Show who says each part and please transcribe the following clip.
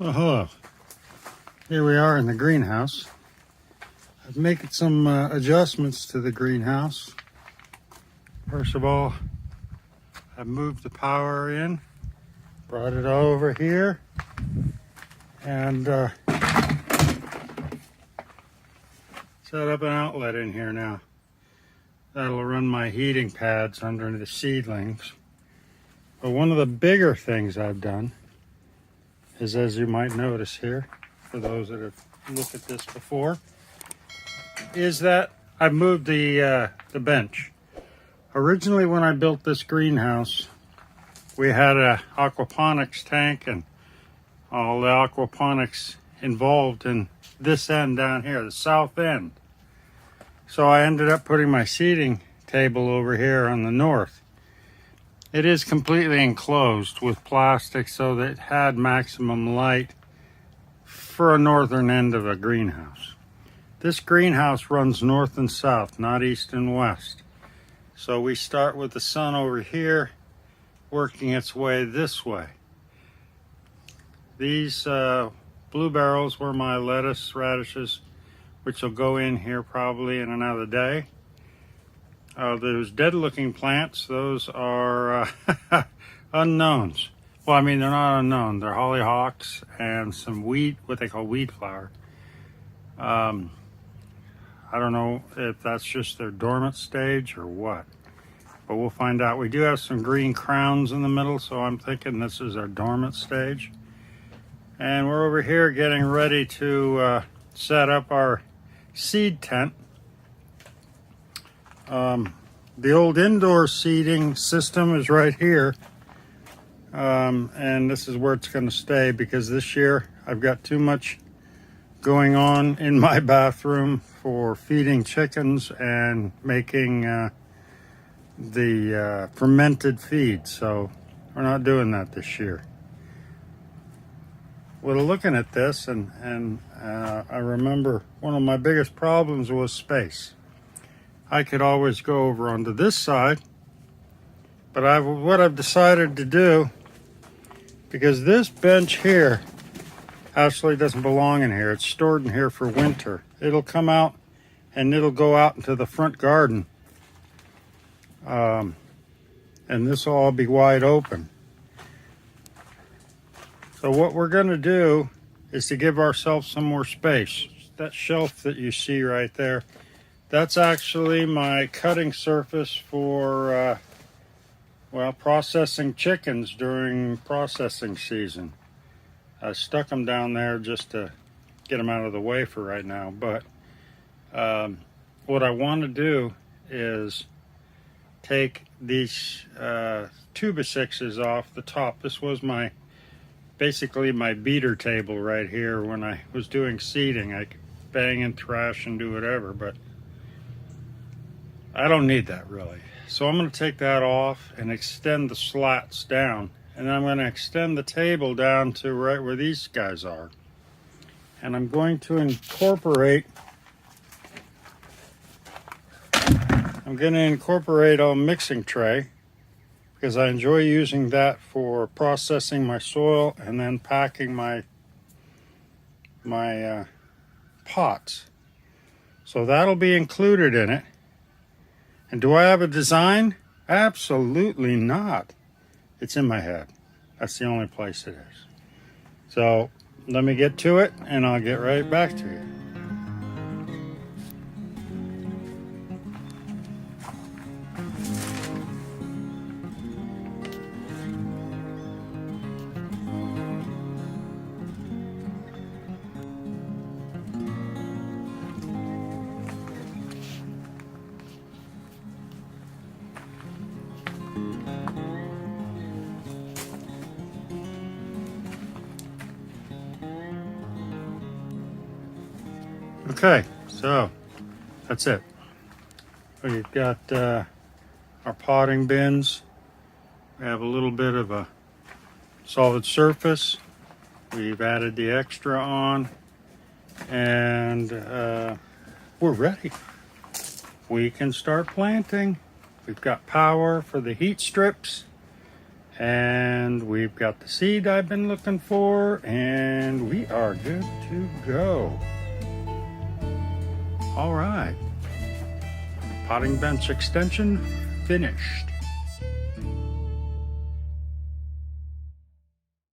Speaker 1: Well, hello. Here we are in the greenhouse. I'm making some adjustments to the greenhouse. First of all, I've moved the power in, brought it over here, and set up an outlet in here now. That'll run my heating pads under the seedlings. But one of the bigger things I've done is, as you might notice here, for those that have looked at this before, is that I've moved the bench. Originally, when I built this greenhouse, we had a aquaponics tank and all the aquaponics involved in this end down here, the south end. So I ended up putting my seating table over here on the north. It is completely enclosed with plastic so that it had maximum light for a northern end of a greenhouse. This greenhouse runs north and south, not east and west. So we start with the sun over here, working its way this way. These blue barrels were my lettuce radishes, which will go in here probably in another day. Those dead looking plants, those are unknowns. Well, I mean, they're not unknown. They're hollyhocks and some weed, what they call weed flower. I don't know if that's just their dormant stage or what, but we'll find out. We do have some green crowns in the middle, so I'm thinking this is our dormant stage. And we're over here getting ready to set up our seed tent. The old indoor seeding system is right here, and this is where it's going to stay because this year I've got too much going on in my bathroom for feeding chickens and making the fermented feed, so we're not doing that this year. Well, looking at this, and I remember one of my biggest problems was space. I could always go over onto this side, but what I've decided to do, because this bench here actually doesn't belong in here. It's stored in here for winter. It'll come out and it'll go out into the front garden. And this will all be wide open. So what we're going to do is to give ourselves some more space. That shelf that you see right there, that's actually my cutting surface for, processing chickens during processing season. I stuck them down there just to get them out of the way for right now. But what I want to do is take these 2x6s off the top. This was basically my beater table right here when I was doing seeding. I could bang and thrash and do whatever, but I don't need that really. So I'm going to take that off and extend the slats down. And I'm going to extend the table down to right where these guys are. And I'm going to incorporate a mixing tray because I enjoy using that for processing my soil and then packing my pots. So that'll be included in it. And do I have a design? Absolutely not. It's in my head. That's the only place it is. So let me get to it and I'll get right back to you. Okay, so that's it. We've got our potting bins. We have a little bit of a solid surface. We've added the extra on, and we're ready. We can start planting. We've got power for the heat strips, And we've got the seed I've been looking for, and we are good to go. All right. Potting bench extension finished.